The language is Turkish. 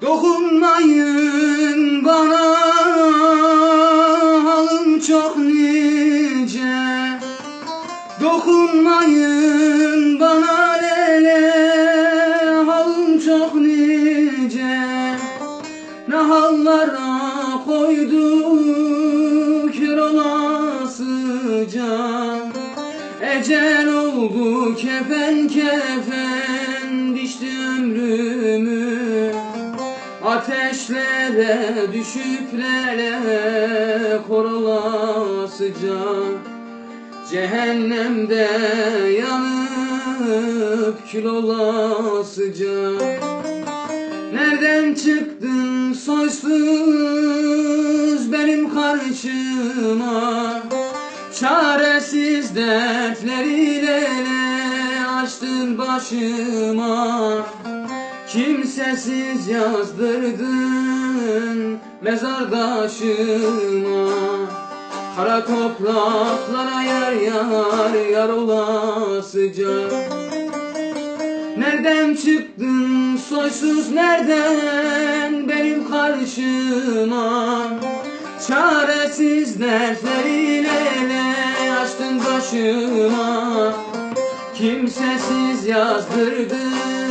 Dokunmayın bana, halim çok nice. Dokunmayın bana lele, halim çok nice. Ne hallara koyduk kör olasıca. Ecel oldu kefen kefen, dişti ömrümü. Ateşlere düşüp lele korolasıca. Cehennemde yanıp kül olasıca. Nereden çıktın soysuz benim karşıma? Çaresiz dertleriyle açtın başıma. Kimsesiz yazdırdın mezardaşıma. Kara topraklara yar yar yar olasıca. Nereden çıktın soysuz, nereden benim karşıma? Çaresiz dertleriyle açtın başıma. Kimsesiz yazdırdın